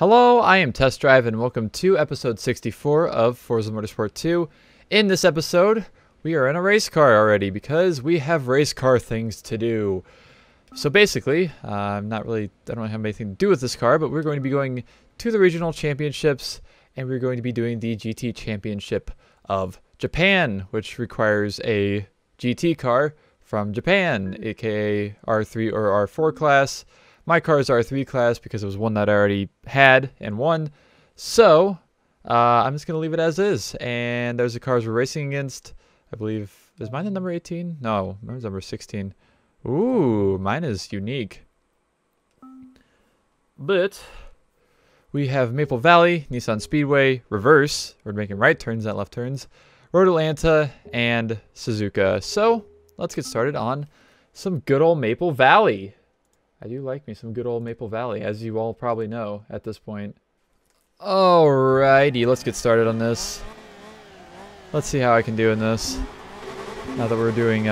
Hello, I am Test Drive and welcome to episode 64 of Forza Motorsport 2. In this episode, we are in a race car already because we have race car things to do. So basically, I don't have anything to do with this car, but we're going to be going to the regional championships and we're going to be doing the GT Championship of Japan, which requires a GT car from Japan, aka R3 or R4 class. My car is R3 class because it was one that I already had and won. So, I'm just going to leave it as is. And there's the cars we're racing against. I believe, is mine the number 18? No, mine's number 16. Ooh, mine is unique. But, we have Maple Valley, Nissan Speedway, Reverse. We're making right turns, not left turns. Road Atlanta, and Suzuka. So, let's get started on some good old Maple Valley. I do like me some good old Maple Valley, as you all probably know at this point. Alrighty, let's get started on this. Let's see how I can do in this. Now that we're doing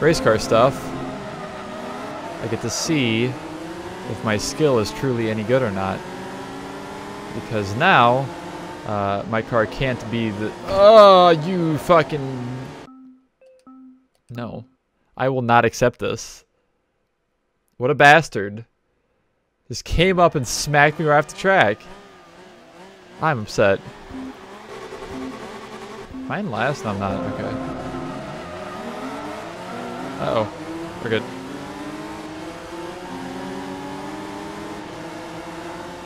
race car stuff, I get to see if my skill is truly any good or not. Because now, my car can't be the... Oh, you fucking... No. I will not accept this. What a bastard. Just came up and smacked me right off the track. I'm upset. Mine last? No, I'm not. Okay. Uh-oh. We're good.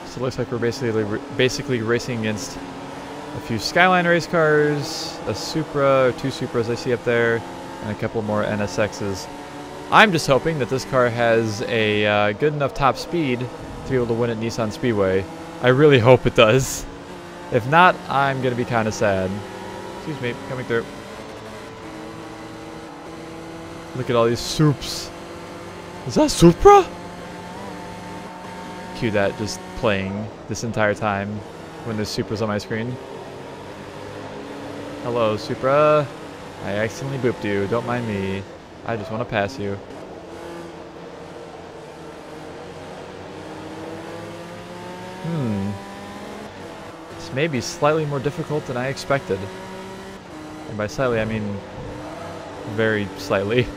So it looks like we're basically racing against a few Skyline race cars, a Supra, or two Supras I see up there, and a couple more NSXs. I'm just hoping that this car has a good enough top speed to be able to win at Nissan Speedway. I really hope it does. If not, I'm going to be kind of sad. Excuse me, coming through. Look at all these Sups. Is that Supra? Cue that just playing this entire time when there's Supras on my screen. Hello, Supra. I accidentally booped you. Don't mind me. I just want to pass you. This may be slightly more difficult than I expected. And by slightly, I mean very slightly.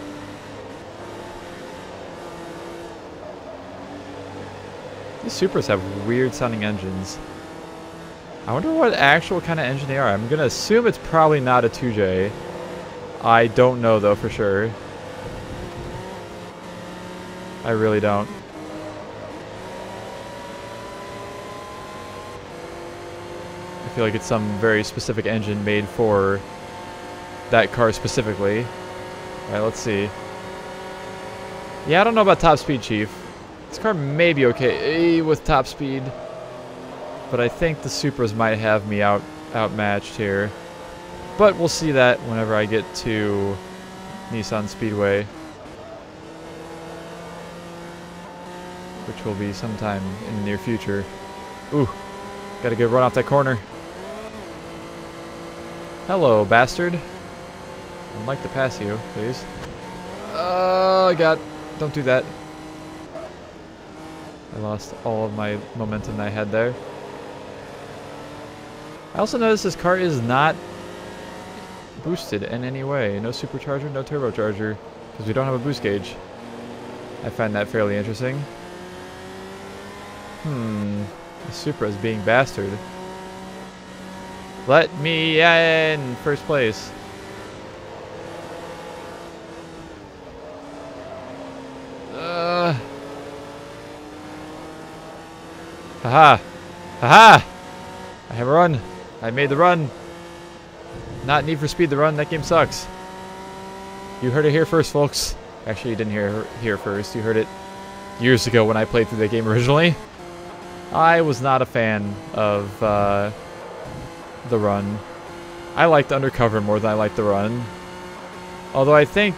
These Supras have weird sounding engines. I wonder what actual kind of engine they are. I'm going to assume it's probably not a 2J. I don't know though for sure. I really don't. I feel like it's some very specific engine made for that car specifically. Alright, let's see. Yeah, I don't know about top speed, Chief. This car may be okay with top speed, but I think the Supras might have me outmatched here. But we'll see that whenever I get to Nissan Speedway, which will be sometime in the near future. Ooh, got a good run off that corner. Hello, bastard. I'd like to pass you, please. Oh, God. Don't do that. I lost all of my momentum that I had there. I also noticed this car is not boosted in any way. No supercharger, no turbocharger, because we don't have a boost gauge. I find that fairly interesting. The Supra is being bastard. Let me in first place. Haha! Haha! I have a run. I made the run. Not Need for Speed the run. That game sucks. You heard it here first, folks. Actually, you didn't hear it here first. You heard it years ago when I played through the game originally. I was not a fan of the run. I liked Undercover more than I liked the run. Although I think...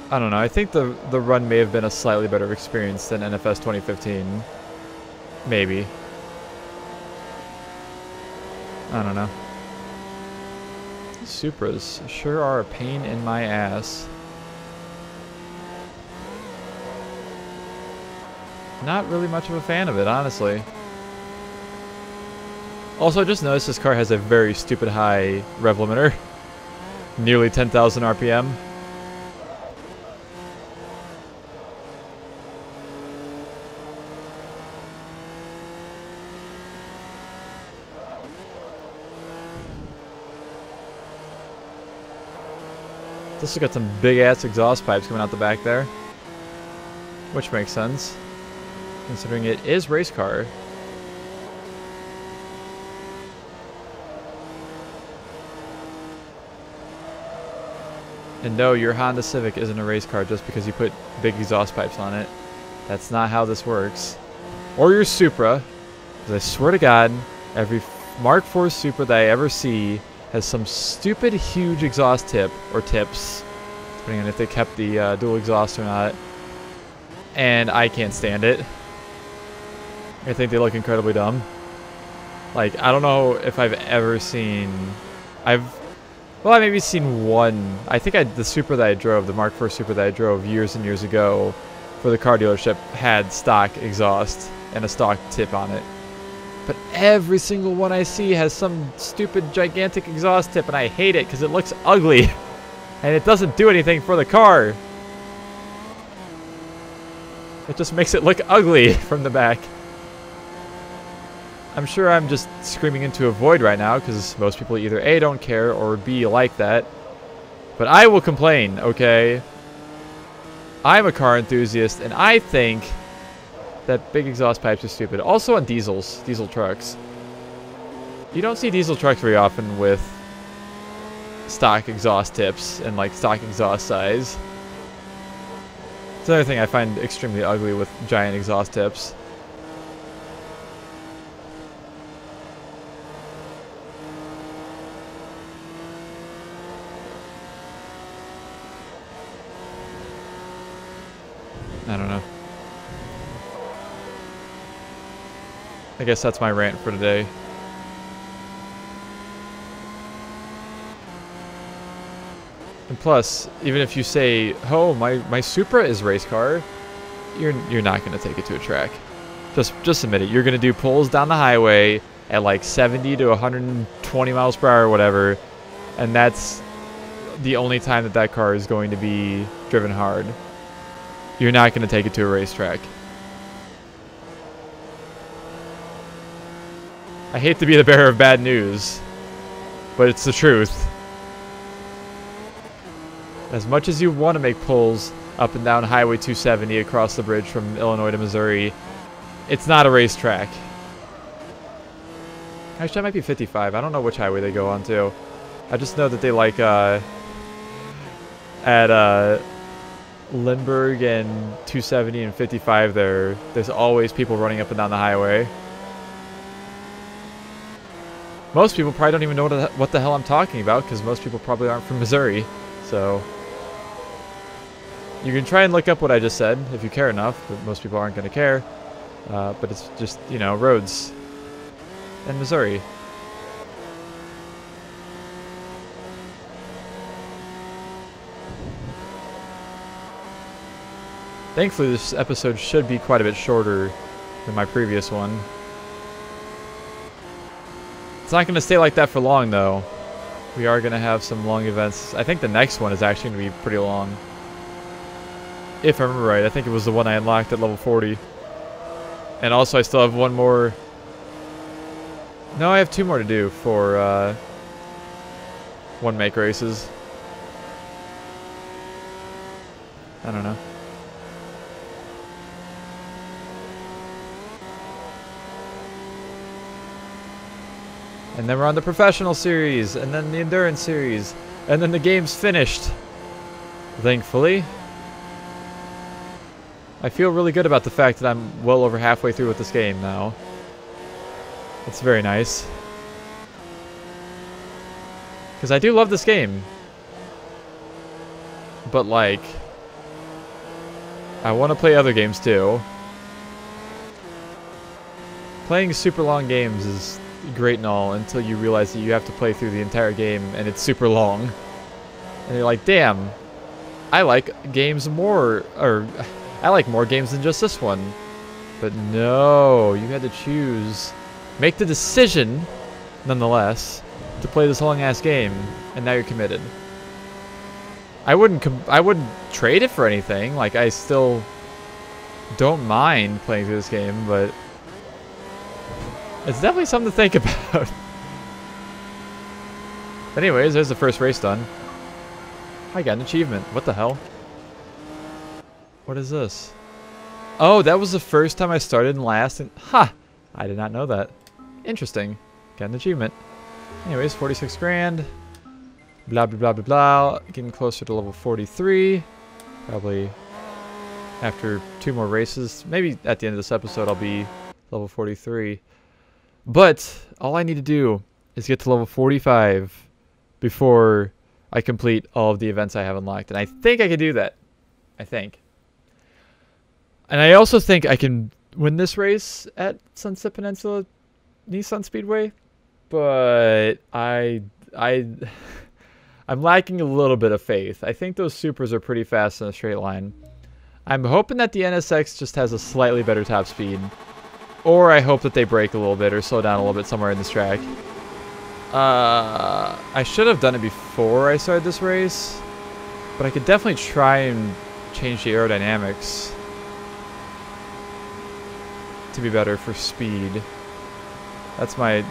I don't know. I think the run may have been a slightly better experience than NFS 2015. Maybe. I don't know. Supras sure are a pain in my ass. not really much of a fan of it, honestly. Also, I just noticed this car has a very stupid high rev limiter. Nearly 10,000 RPM. This has got some big-ass exhaust pipes coming out the back there. Which makes sense, considering it is race car. And no, your Honda Civic isn't a race car just because you put big exhaust pipes on it. That's not how this works. Or your Supra, because I swear to God, every Mark IV Supra that I ever see has some stupid huge exhaust tip, or tips, depending on if they kept the dual exhaust or not. And I can't stand it. I think they look incredibly dumb. Like, I don't know if I've ever seen... Well, I maybe seen one. I think the Supra that I drove, the Mark IV Supra that I drove years and years ago for the car dealership, had stock exhaust and a stock tip on it. But every single one I see has some stupid gigantic exhaust tip, and I hate it because it looks ugly. And it doesn't do anything for the car. It just makes it look ugly from the back. I'm sure I'm just screaming into a void right now because most people either A, don't care, or B, like that. But I will complain, okay? I'm a car enthusiast, and I think that big exhaust pipes are stupid. Also on diesel trucks. You don't see diesel trucks very often with stock exhaust tips and like stock exhaust size. It's another thing I find extremely ugly with giant exhaust tips. I don't know. I guess that's my rant for today. And plus, even if you say, "Oh, my Supra is race car," you're not gonna take it to a track. Just admit it. You're gonna do pulls down the highway at like 70 to 120 miles per hour or whatever, and that's the only time that car is going to be driven hard. You're not gonna take it to a racetrack. I hate to be the bearer of bad news, but it's the truth. As much as you want to make pulls up and down Highway 270 across the bridge from Illinois to Missouri, it's not a racetrack. Actually, that might be 55. I don't know which highway they go on to. I just know that they like at Lindbergh and 270 and 55 there's always people running up and down the highway. Most people probably don't even know what the hell I'm talking about because most people probably aren't from Missouri. So you can try and look up what I just said if you care enough, but most people aren't going to care. But it's just, you know, roads in Missouri. Thankfully, this episode should be quite a bit shorter than my previous one. It's not going to stay like that for long, though. We are going to have some long events. I think the next one is actually going to be pretty long. If I remember right, I think it was the one I unlocked at level 40. And also, I still have one more. No, I have two more to do for one make races. I don't know. And then we're on the professional series, and then the endurance series, and then the game's finished. Thankfully. I feel really good about the fact that I'm well over halfway through with this game now. It's very nice. Because I do love this game. But like, I want to play other games too. Playing super long games is great and all until you realize that you have to play through the entire game and it's super long. And you're like, damn, I like games more, or I like more games than just this one. But no, you had to choose. Make the decision, nonetheless, to play this long-ass game, and now you're committed. I wouldn't trade it for anything. Like, I still don't mind playing through this game, but it's definitely something to think about. Anyways, there's the first race done. I got an achievement. What the hell? What is this? Oh, that was the first time I started in last. And ha! I did not know that. Interesting. Got an achievement. Anyways, 46 grand. Blah, blah, blah, blah, blah. Getting closer to level 43. Probably after 2 more races. Maybe at the end of this episode I'll be level 43. But all I need to do is get to level 45 before I complete all of the events I have unlocked. And I think I can do that. I think. And I also think I can win this race at Sunset Peninsula Nissan Speedway. But I'm lacking a little bit of faith. I think those Supers are pretty fast in a straight line. I'm hoping that the NSX just has a slightly better top speed. Or I hope that they brake a little bit or slow down a little bit somewhere in this track. I should have done it before I started this race. But I could definitely try and change the aerodynamics to be better for speed. That's my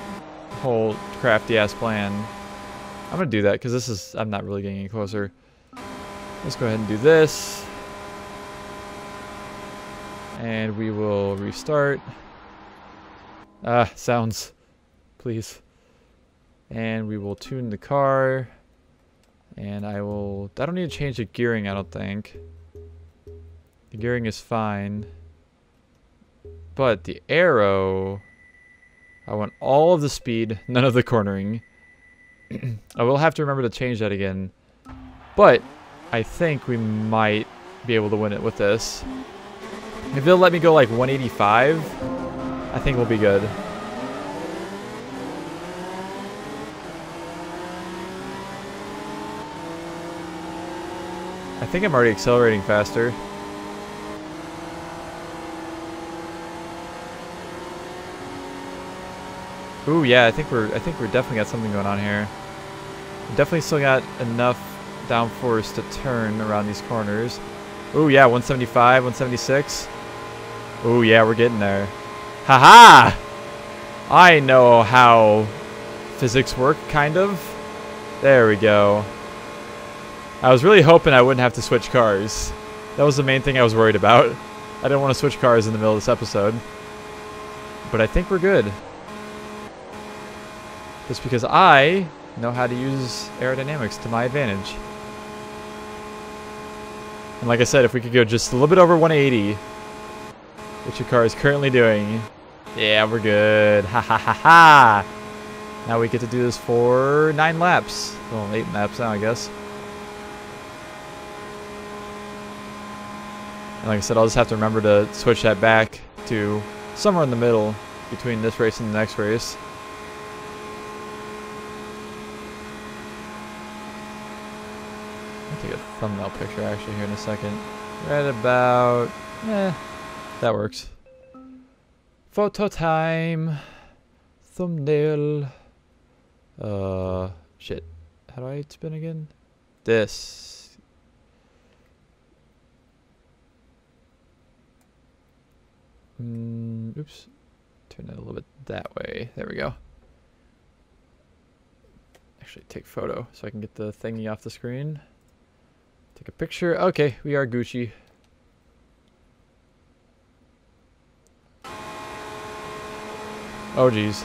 whole crafty-ass plan. I'm going to do that because this is... I'm not really getting any closer. Let's go ahead and do this. And we will restart. Sounds. Please. And we will tune the car. And I don't need to change the gearing, I don't think. The gearing is fine. But the aero... I want all of the speed, none of the cornering. I will have to remember to change that again. But I think we might be able to win it with this. If it'll let me go like 185, I think we'll be good. I think I'm already accelerating faster. Ooh, yeah, I think we're definitely got something going on here. We definitely still got enough downforce to turn around these corners. Ooh, yeah, 175, 176. Ooh, yeah, we're getting there. Haha! I know how physics work, kind of. There we go. I was really hoping I wouldn't have to switch cars. That was the main thing I was worried about. I didn't want to switch cars in the middle of this episode. But I think we're good. Just because I know how to use aerodynamics to my advantage. And like I said, if we could go just a little bit over 180, which your car is currently doing, yeah, we're good. Ha ha ha ha! Now we get to do this for 9 laps. Well, 8 laps now, I guess. And like I said, I'll just have to remember to switch that back to somewhere in the middle between this race and the next race. I'll take a thumbnail picture actually here in a second. Right about... that works. Photo time. Thumbnail. Shit. How do I spin again? This. Oops. Turn it a little bit that way. There we go. Actually, take photo so I can get the thingy off the screen. Take a picture. Okay, we are Gucci. Oh, geez.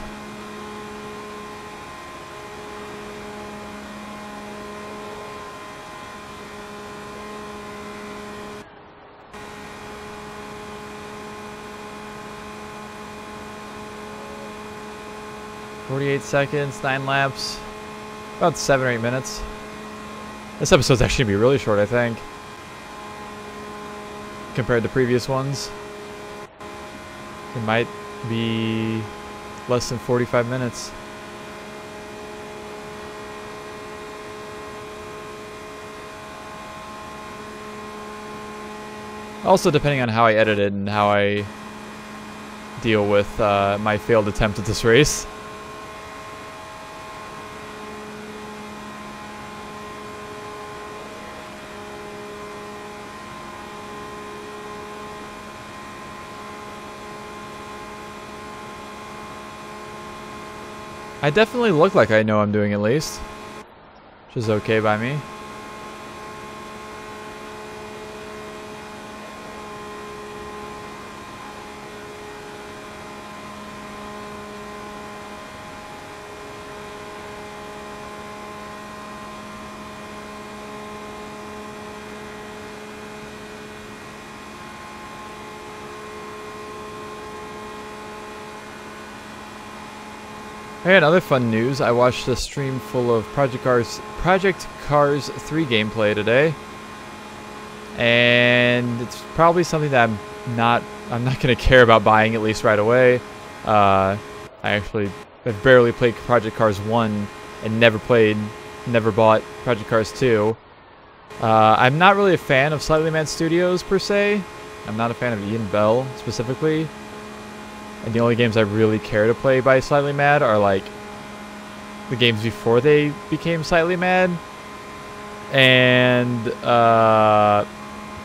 "48 seconds, 9 laps, about 7 or 8 minutes. This episode's actually going to be really short, I think, compared to previous ones. It might be less than 45 minutes. Also, depending on how I edit it and how I deal with my failed attempt at this race. I definitely look like I know I'm doing at least, which is okay by me. Hey, another fun news. I watched a stream full of Project Cars 3 gameplay today. And it's probably something that I'm not going to care about buying, at least right away. I actually have barely played Project Cars 1 and never bought Project Cars 2. I'm not really a fan of Slightly Mad Studios per se. I'm not a fan of Ian Bell specifically. And the only games I really care to play by Slightly Mad are like the games before they became Slightly Mad, and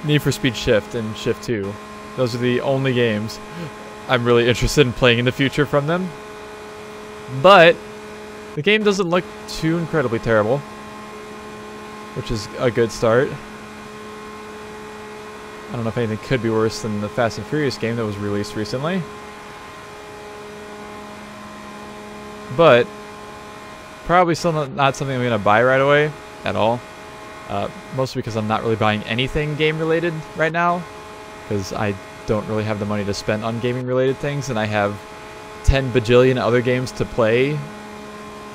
Need for Speed Shift and Shift 2. Those are the only games I'm really interested in playing in the future from them. But the game doesn't look too incredibly terrible, which is a good start. I don't know if anything could be worse than the Fast and Furious game that was released recently. But probably still not something I'm going to buy right away at all. Mostly because I'm not really buying anything game related right now, because I don't really have the money to spend on gaming related things, and I have 10 bajillion other games to play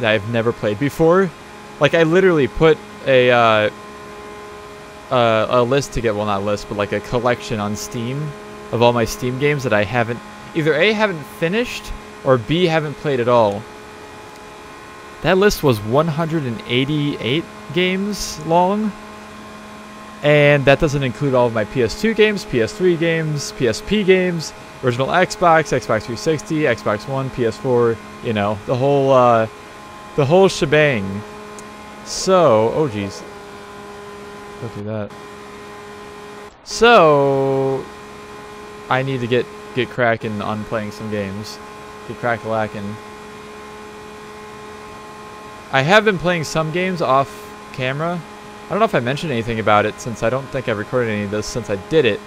that I've never played before. Like, I literally put a list together, well, not a list, but like a collection on Steam of all my Steam games that I haven't, either A, haven't finished, or B, haven't played at all. That list was 188 games long, and that doesn't include all of my PS2 games, PS3 games, PSP games, original Xbox, Xbox 360, Xbox One, PS4, you know, the whole shebang. So, oh geez, don't do that. So, I need to get cracking on playing some games, get crack-a-lackin'. I have been playing some games off camera. I don't know if I mentioned anything about it, since I don't think I've recorded any of this since I did it.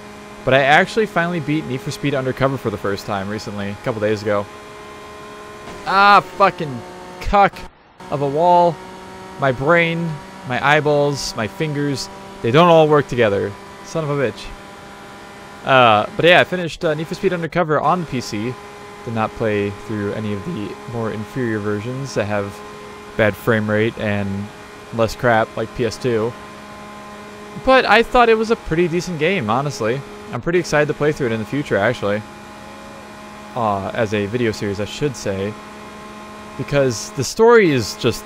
But I actually finally beat Need for Speed Undercover for the first time recently, a couple days ago. Ah, fucking cuck of a wall. My brain, my eyeballs, my fingers, they don't all work together. Son of a bitch. But yeah, I finished Need for Speed Undercover on the PC. Did not play through any of the more inferior versions that have bad frame rate and less crap like PS2. But I thought it was a pretty decent game, honestly. I'm pretty excited to play through it in the future, actually. As a video series, I should say. Because the story is just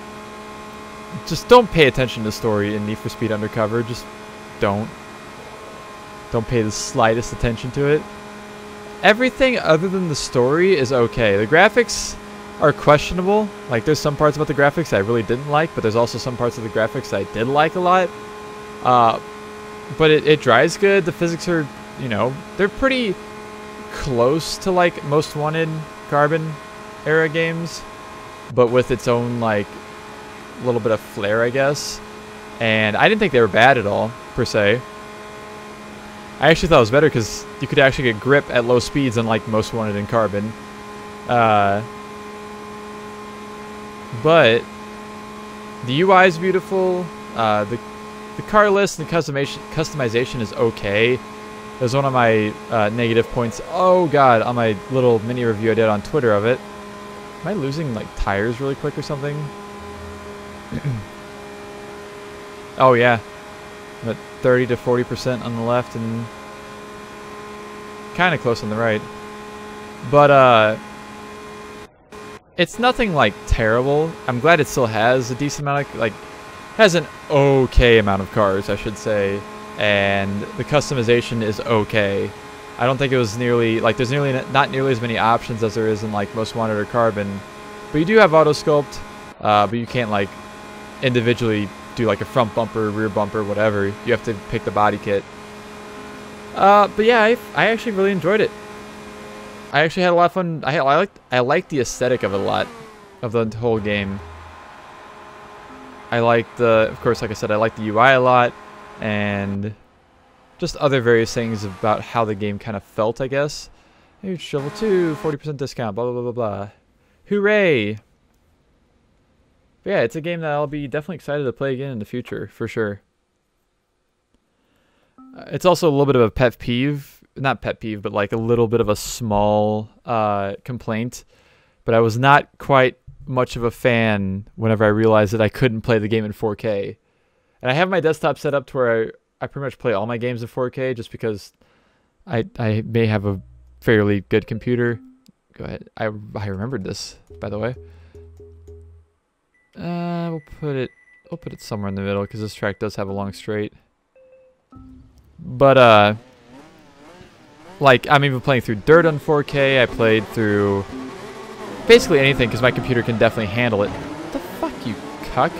don't pay attention to the story in Need for Speed Undercover. Just don't pay the slightest attention to it. Everything other than the story is okay. The graphics are questionable. Like, there's some parts about the graphics I really didn't like, but there's also some parts of the graphics I did like a lot. But it drives good. The physics are, you know, they're pretty close to like Most Wanted Carbon era games, but with its own like little bit of flair, I guess. And I didn't think they were bad at all, per se. I actually thought it was better because you could actually get grip at low speeds, unlike Most Wanted in Carbon. But the UI is beautiful. The car list and the customization is okay. That was one of my negative points. Oh god, on my little mini review I did on Twitter of it. Am I losing like tires really quick or something? Oh yeah, I'm at 30 to 40% on the left and kind of close on the right. But it's nothing like terrible. I'm glad it still has a decent amount of, like, has an okay amount of cars, I should say, and the customization is okay. I don't think it was nearly, like, there's not nearly as many options as there is in, like, Most Wanted or Carbon. But you do have auto sculpt, but you can't, like, individually do, like, a front bumper, rear bumper, whatever. You have to pick the body kit. But yeah, I actually really enjoyed it. I actually had a lot of fun. I liked the aesthetic of it a lot, of the whole game. I liked of course, like I said, I liked the UI a lot, and just other various things about how the game kind of felt, I guess. Hey, Shovel 2, 40% discount, blah, blah, blah, blah, blah. Hooray! But yeah, it's a game that I'll be definitely excited to play again in the future, for sure. It's also a little bit of a pet peeve. Not pet peeve, but like a little bit of a small complaint. But I was not quite much of a fan whenever I realized that I couldn't play the game in 4K. And I have my desktop set up to where I pretty much play all my games in 4K just because I may have a fairly good computer. Go ahead. I remembered this, by the way. We'll put it somewhere in the middle because this track does have a long straight. But like, I'm even playing through Dirt on 4K. I played through basically anything because my computer can definitely handle it. What the fuck, you cuck?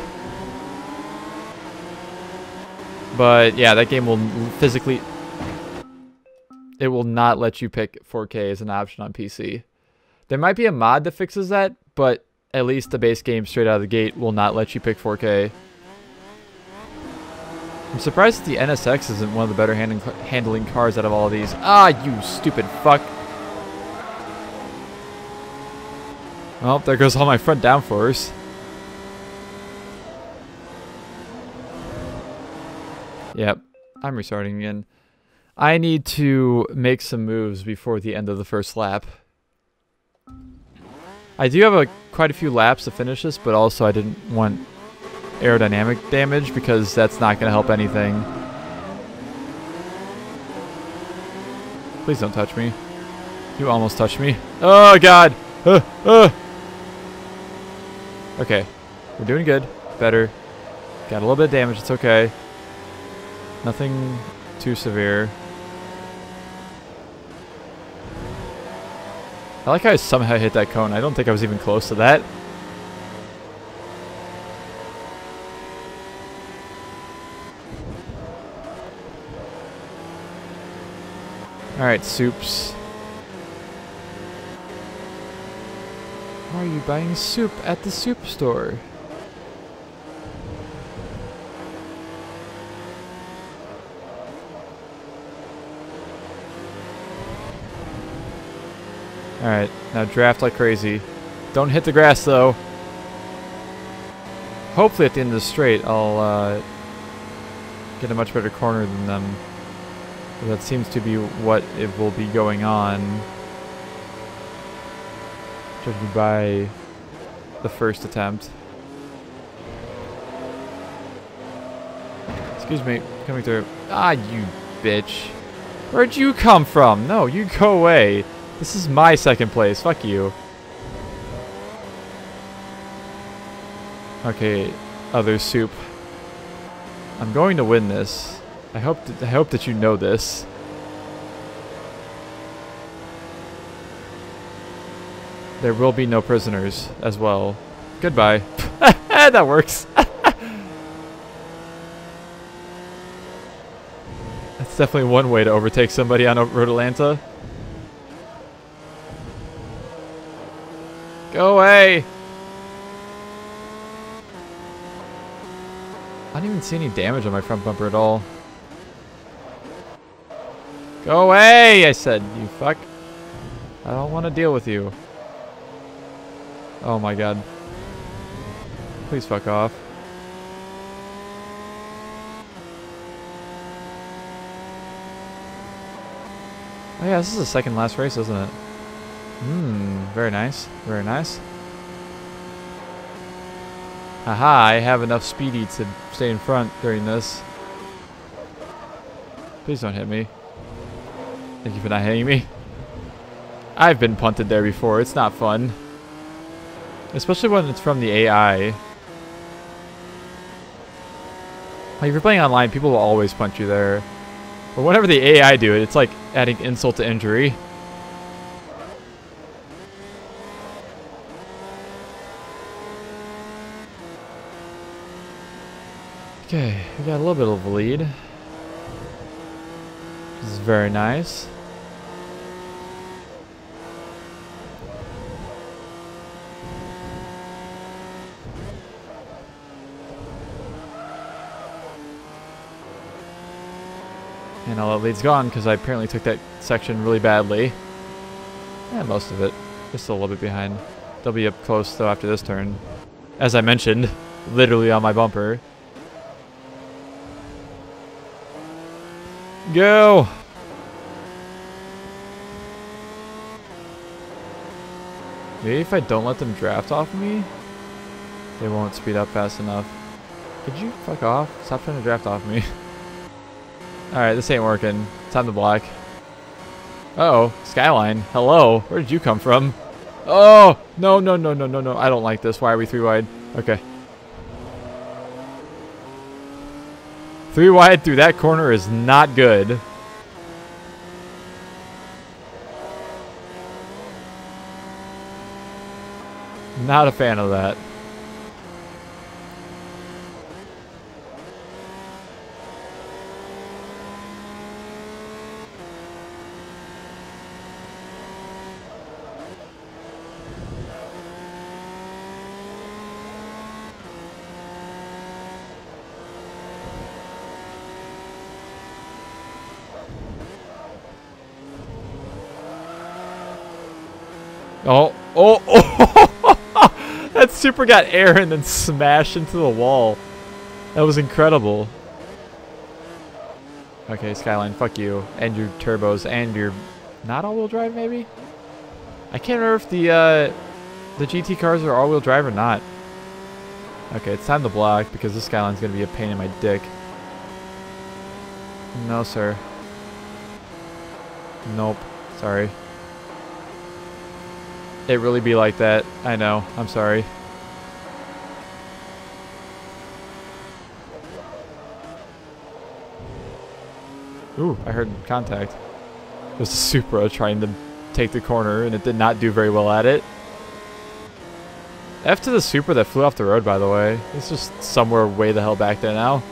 But yeah, that game will physically... It will not let you pick 4K as an option on PC. There might be a mod that fixes that, but at least the base game straight out of the gate will not let you pick 4K. I'm surprised that the NSX isn't one of the better handling cars out of all of these. Ah, you stupid fuck. Well, there goes all my front downforce. Yep, I'm restarting again. I need to make some moves before the end of the first lap. I do have quite a few laps to finish this, but also I didn't want aerodynamic damage because that's not going to help anything. Please don't touch me. You almost touched me. Oh, God. Okay. We're doing good. Better. Got a little bit of damage. It's okay. Nothing too severe. I like how I somehow hit that cone. I don't think I was even close to that. Alright, soups. Why are you buying soup at the soup store? Alright, now draft like crazy. Don't hit the grass though. Hopefully at the end of the straight I'll get a much better corner than them. That seems to be what it will be going on. Judging by the first attempt. Excuse me, coming through. Ah, you bitch. Where'd you come from? No, you go away. This is my second place. Fuck you. Okay, other soup. I'm going to win this. I hope that you know this. There will be no prisoners as well. Goodbye. That works. That's definitely one way to overtake somebody on Road Atlanta. Go away! I don't even see any damage on my front bumper at all. Go away, I said, you fuck. I don't want to deal with you. Oh my god. Please fuck off. Oh yeah, this is the second last race, isn't it? Very nice. Very nice. Haha, I have enough speedy to stay in front during this. Please don't hit me. Thank you for not hitting me. I've been punted there before. It's not fun. Especially when it's from the AI. Like, if you're playing online, people will always punt you there. But whenever the AI do it, it's like adding insult to injury. Okay, we got a little bit of a lead. This is very nice. And all that lead's gone because I apparently took that section really badly. Yeah, most of it. Just a little bit behind. They'll be up close though after this turn. As I mentioned, literally on my bumper. Go! Maybe if I don't let them draft off me, they won't speed up fast enough. Could you fuck off? Stop trying to draft off me. Alright, this ain't working. Time to block. Uh-oh, Skyline. Hello, where did you come from? Oh! No, no, no, no, no, no. I don't like this. Why are we 3 wide? Okay. 3 wide through that corner is not good. Not a fan of that. Oh, oh, oh! That super got air and then smashed into the wall. That was incredible. Okay, Skyline, fuck you. And your turbos and your... Not all-wheel drive, maybe? I can't remember if the GT cars are all-wheel drive or not. Okay, it's time to block because this Skyline's going to be a pain in my dick. No, sir. Nope. Sorry. It really be like that. I know. I'm sorry. Ooh, I heard contact. It was a Supra trying to take the corner, and it did not do very well at it. F to the Supra that flew off the road, by the way. It's just somewhere way the hell back there now.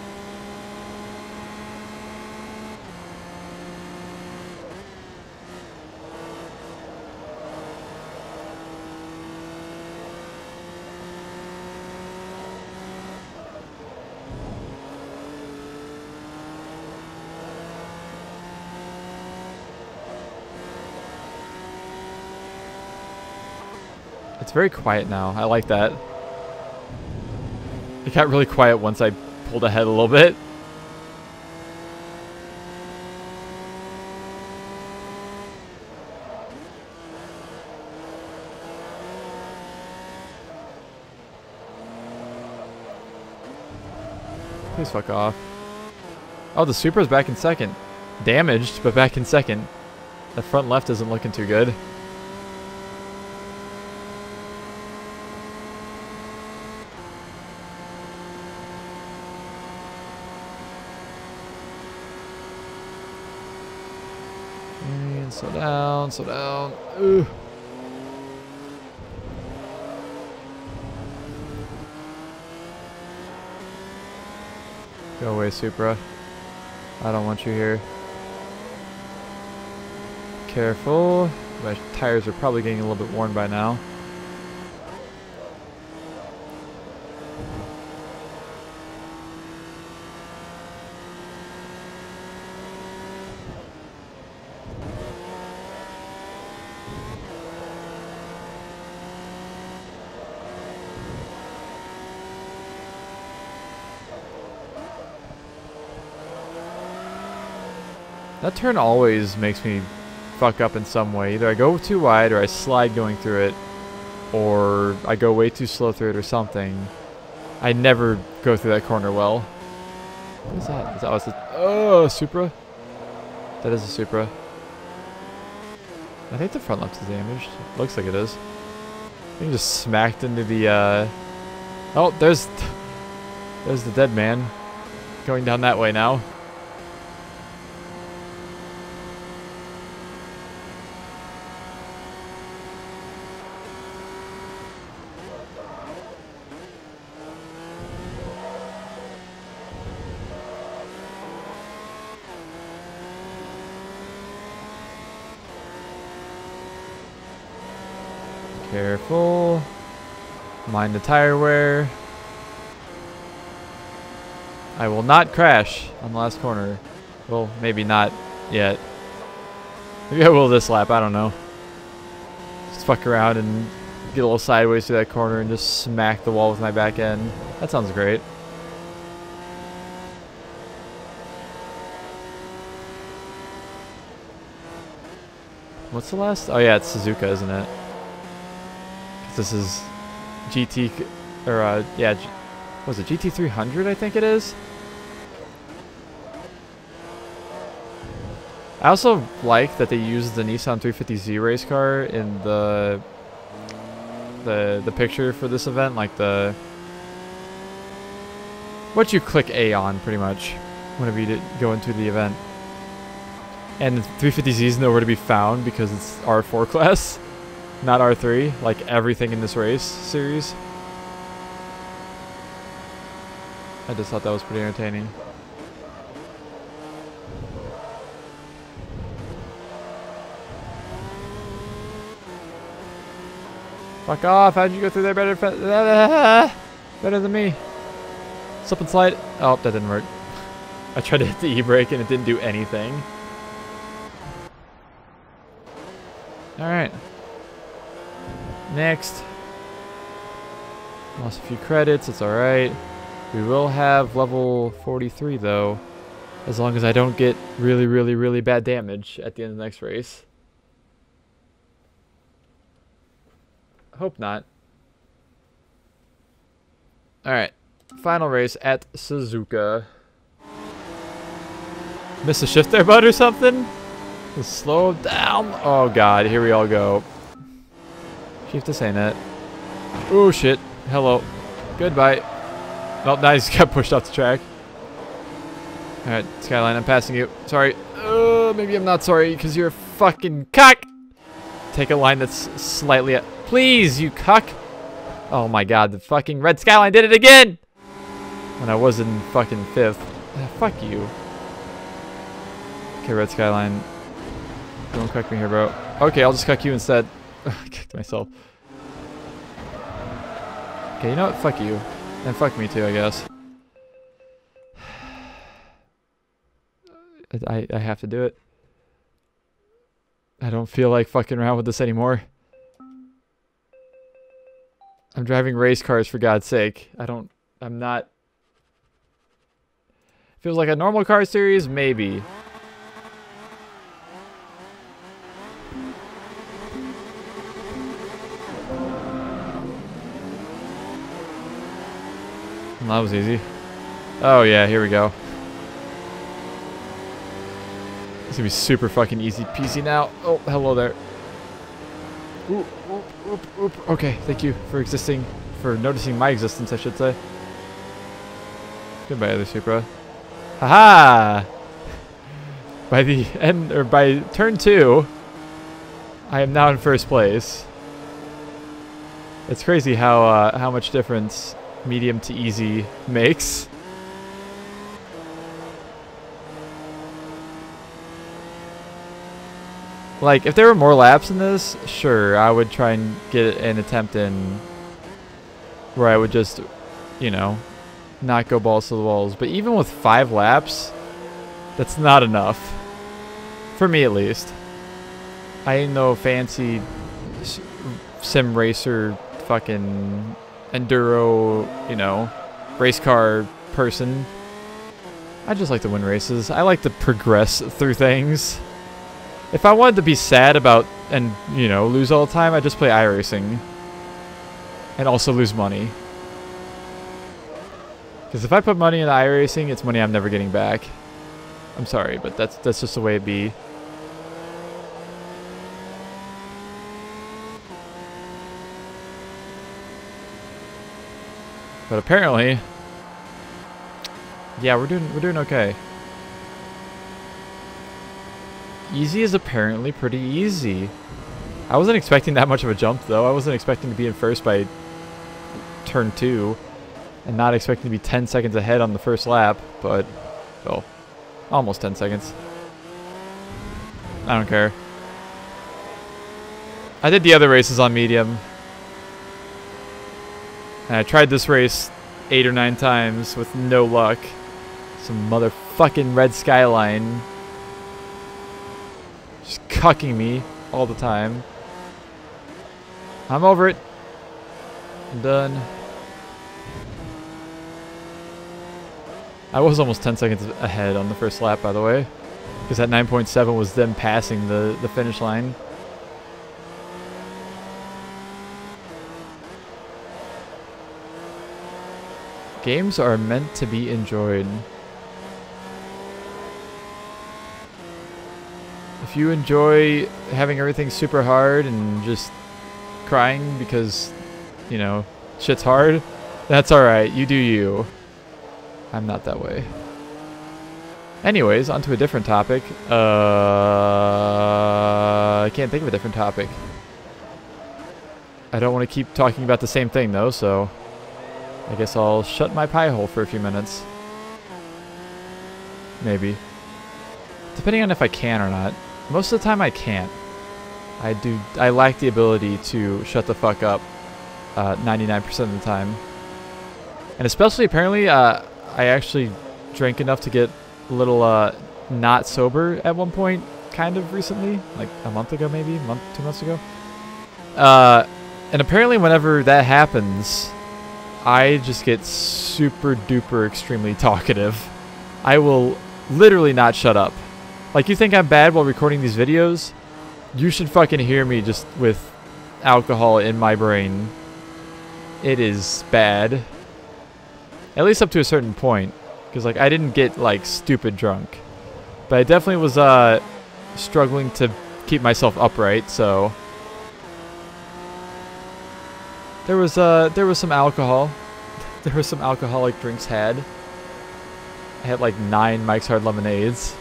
It's very quiet now. I like that. It got really quiet once I pulled ahead a little bit. Please fuck off. Oh, the Supra's back in second. Damaged, but back in second. The front left isn't looking too good. Slow down, slow down. Ooh. Go away, Supra. I don't want you here. Careful. My tires are probably getting a little bit worn by now. That turn always makes me fuck up in some way. Either I go too wide or I slide going through it, or I go way too slow through it or something. I never go through that corner well. What is that? Is that what's the... Oh, Supra? That is a Supra. I think the front left is damaged. Looks like it is. I think just smacked into the, Oh, there's the dead man. Going down that way now. Careful. Mind the tire wear. I will not crash on the last corner. Well, maybe not yet. Maybe I will this lap, I don't know. Just fuck around and get a little sideways through that corner and just smack the wall with my back end. That sounds great. What's the last? Oh yeah, it's Suzuka, isn't it? 'Cause this is GT, or yeah, what was it, GT300 I think it is? I also like that they used the Nissan 350Z race car in the picture for this event, like the what you click A on pretty much whenever you go into the event. And the 350Z is nowhere to be found because it's R4 class, not R3, like everything in this race series. I just thought that was pretty entertaining. Fuck off, how'd you go through there better than me? Slip and slide. Oh, that didn't work. I tried to hit the E-brake and it didn't do anything. Alright. Next. Lost a few credits, it's alright. We will have level 43 though, as long as I don't get really, really, really bad damage at the end of the next race. Hope not. Alright. Final race at Suzuka. Missed a shift there, bud, or something? Just slow down. Oh god, here we all go. Shift this ain't it. Oh shit. Hello. Goodbye. Nope, now he's got pushed off the track. Alright, Skyline, I'm passing you. Sorry. Maybe I'm not sorry, because you're a fucking cock! Take a line that's slightly... Please, you cuck! Oh my god, the fucking red Skyline did it again! When I was in fucking 5th. Fuck you. Okay, red Skyline. Don't cuck me here, bro. Okay, I'll just cuck you instead. I kicked myself. Okay, you know what? Fuck you. And fuck me too, I guess. I have to do it. I don't feel like fucking around with this anymore. I'm driving race cars for God's sake. I'm not... Feels like a normal car series? Maybe. That was easy. Oh yeah, here we go. It's gonna be super fucking easy peasy now. Oh, hello there. Oop, oop, oop, oop. Okay, thank you for noticing my existence, I should say. Goodbye, other Supra. Haha! By the end, or by turn 2, I am now in first place. It's crazy how much difference medium to easy makes. Like, if there were more laps in this, sure, I would try and get an attempt in where I would just, you know, not go balls to the walls. But even with 5 laps, that's not enough. For me, at least. I ain't no fancy sim racer fucking enduro, you know, race car person. I just like to win races. I like to progress through things. If I wanted to be sad about and, you know, lose all the time, I'd just play iRacing. And also lose money. Because if I put money in iRacing, it's money I'm never getting back. I'm sorry, but that's just the way it be. But apparently, yeah, we're doing okay. Easy is apparently pretty easy. I wasn't expecting that much of a jump though. I wasn't expecting to be in first by turn 2 and not expecting to be 10 seconds ahead on the first lap, but well, almost 10 seconds. I don't care. I did the other races on medium. And I tried this race 8 or 9 times with no luck. Some motherfucking red skyline just cucking me all the time. I'm over it. I'm done. I was almost 10 seconds ahead on the first lap, by the way. Because that 9.7 was them passing the finish line. Games are meant to be enjoyed. If you enjoy having everything super hard and just crying because, you know, shit's hard, that's alright. You do you. I'm not that way. Anyways, on to a different topic. I can't think of a different topic. I don't want to keep talking about the same thing, though, so I guess I'll shut my pie hole for a few minutes. Maybe. Depending on if I can or not. Most of the time I can't. I lack the ability to shut the fuck up 99% of the time. And especially, apparently, I actually drank enough to get a little not sober at one point, kind of recently. Like a month ago, maybe? 2 months ago? And apparently whenever that happens, I just get super duper extremely talkative. I will literally not shut up. Like, you think I'm bad while recording these videos? You should fucking hear me just with alcohol in my brain. It is bad. At least up to a certain point. Because, like, I didn't get, like, stupid drunk. But I definitely was, struggling to keep myself upright, so there was some alcohol. There was some alcoholic drinks had. I had, like, 9 Mike's Hard Lemonades.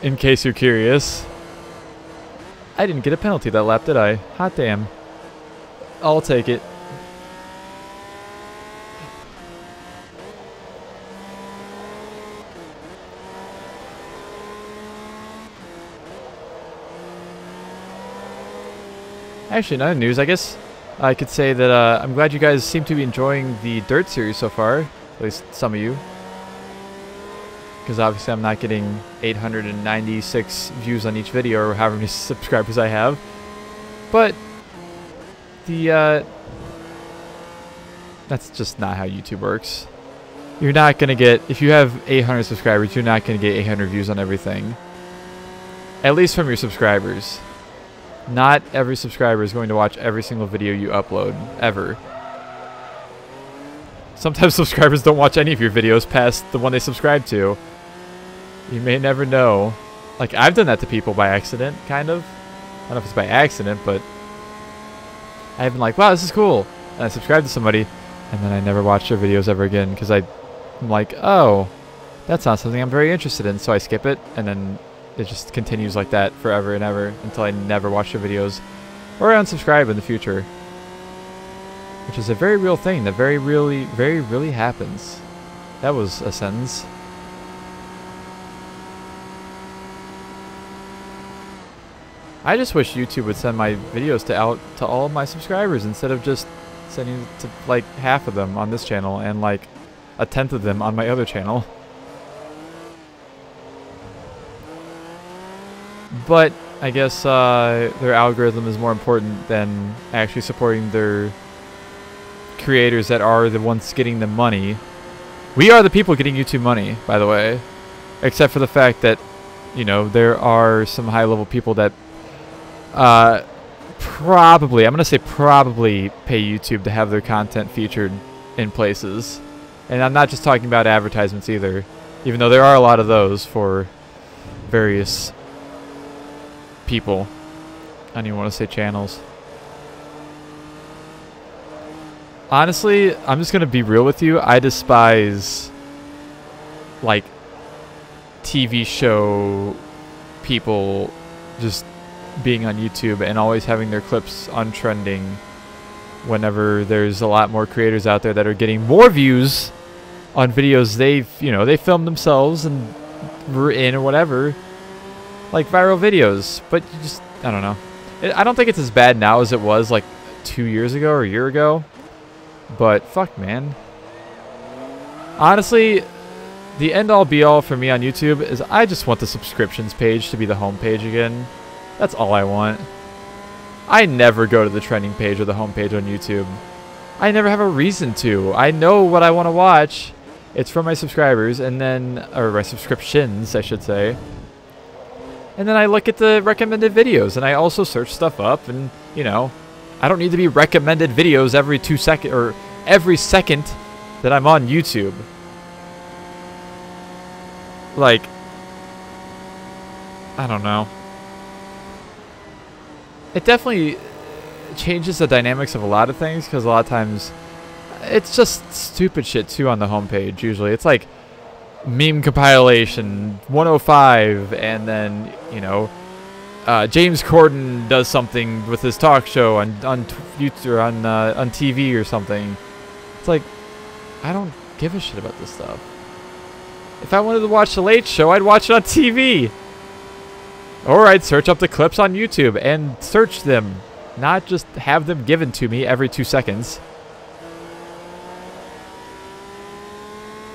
In case you're curious. I didn't get a penalty that lap, did I? Hot damn. I'll take it. Actually, another news, I guess I could say that I'm glad you guys seem to be enjoying the Dirt series so far. At least some of you. Because obviously I'm not getting 896 views on each video or however many subscribers I have. But the that's just not how YouTube works. You're not going to get, if you have 800 subscribers, you're not going to get 800 views on everything. At least from your subscribers. Not every subscriber is going to watch every single video you upload, ever. Sometimes subscribers don't watch any of your videos past the one they subscribe to. You may never know. Like, I've done that to people by accident, kind of. I don't know if it's by accident, but I've been like, wow, this is cool. And I subscribe to somebody, and then I never watch their videos ever again, because I'm like, oh, that's not something I'm very interested in, so I skip it, and then it just continues like that forever and ever until I never watch their videos or unsubscribe in the future. Which is a very real thing that very really happens. That was a sentence. I just wish YouTube would send my videos out to all of my subscribers instead of just sending it to like half of them on this channel and like 1/10 of them on my other channel. But I guess their algorithm is more important than actually supporting their creators that are the ones getting the money. We are the people getting YouTube money, by the way. Except for the fact that, you know, there are some high-level people that probably, I'm going to say probably pay YouTube to have their content featured in places. And I'm not just talking about advertisements either. Even though there are a lot of those for various people. I don't even want to say channels. Honestly, I'm just going to be real with you. I despise, like, TV show people just being on YouTube and always having their clips untrending whenever there's a lot more creators out there that are getting more views on videos they filmed themselves and were in or whatever. Like viral videos, but you just, I don't know. I don't think it's as bad now as it was like 2 years ago or a year ago. But fuck, man. Honestly, the end-all be-all for me on YouTube is I just want the subscriptions page to be the home page again. That's all I want. I never go to the trending page or the home page on YouTube. I never have a reason to. I know what I want to watch. It's from my subscribers, and then, or my subscriptions, I should say. And then I look at the recommended videos, and I also search stuff up, and, you know, I don't need to be recommended videos every 2 seconds, or every second that I'm on YouTube. Like, I don't know. It definitely changes the dynamics of a lot of things, because a lot of times it's just stupid shit too on the homepage. Usually it's like meme compilation 105, and then, you know, James Corden does something with his talk show on YouTube or on TV or something. It's like, I don't give a shit about this stuff. If I wanted to watch The Late Show, I'd watch it on TV. Or I'd search up the clips on YouTube and search them, not just have them given to me every 2 seconds.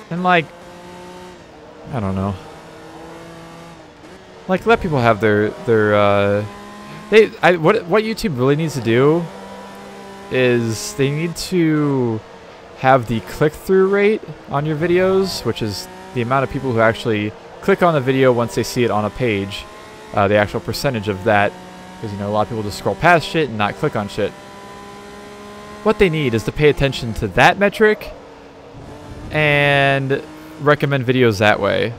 And like, I don't know. Like, let people have their what YouTube really needs to do is they need to have the click-through rate on your videos, which is the amount of people who actually click on the video once they see it on a page. The actual percentage of that, because, you know, a lot of people just scroll past shit and not click on shit. What they need is to pay attention to that metric and recommend videos that way.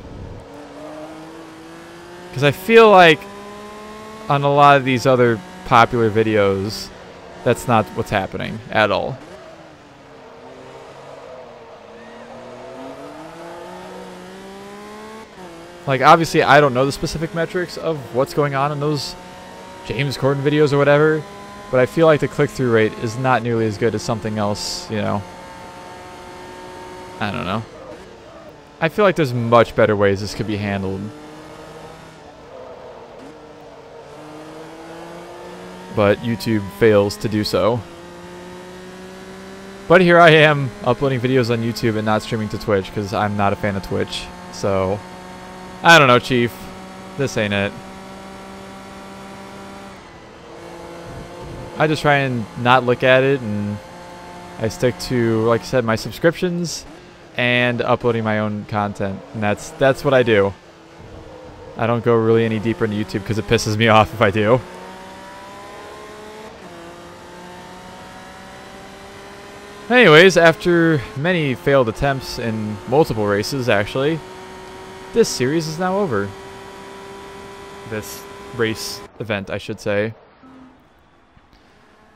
Because I feel like on a lot of these other popular videos, that's not what's happening at all. Like, obviously, I don't know the specific metrics of what's going on in those James Corden videos or whatever, but I feel like the click-through rate is not nearly as good as something else, you know. I don't know. I feel like there's much better ways this could be handled. But YouTube fails to do so. But here I am, uploading videos on YouTube and not streaming to Twitch, because I'm not a fan of Twitch, so I don't know, Chief. This ain't it. I just try and not look at it, and I stick to, like I said, my subscriptions and uploading my own content, and that's what I do. I don't go really any deeper into YouTube because it pisses me off if I do. Anyways, after many failed attempts in multiple races, actually, this series is now over. This race event, I should say.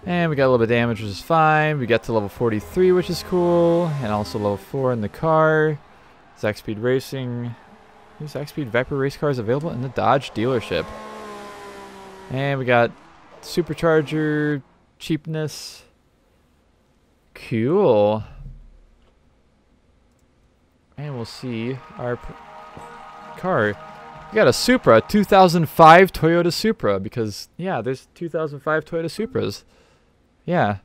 And we got a little bit of damage, which is fine. We got to level 43, which is cool. And also level 4 in the car. Zakspeed Racing. Zakspeed Viper race cars available in the Dodge dealership. And we got Supercharger cheapness. Cool. And we'll see our car. We got a Supra, 2005 Toyota Supra, because, yeah, there's 2005 Toyota Supras. Yeah.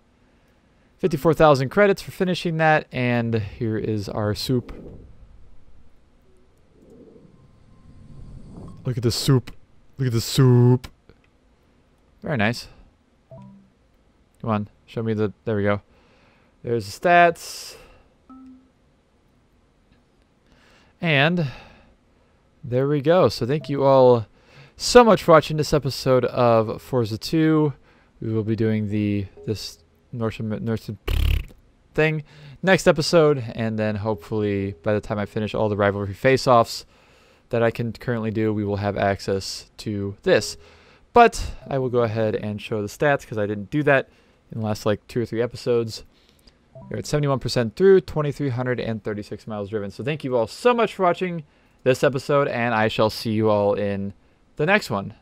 54,000 credits for finishing that, and here is our soup. Look at the soup. Look at the soup. Very nice. Come on, show me the, there we go. There's the stats. And there we go. So thank you all so much for watching this episode of Forza 2. We will be doing this North thing next episode, and then hopefully by the time I finish all the rivalry face-offs that I can currently do, we will have access to this. But I will go ahead and show the stats because I didn't do that in the last like 2 or 3 episodes. We're at 71% through, 2,336 miles driven. So thank you all so much for watching this episode, and I shall see you all in the next one.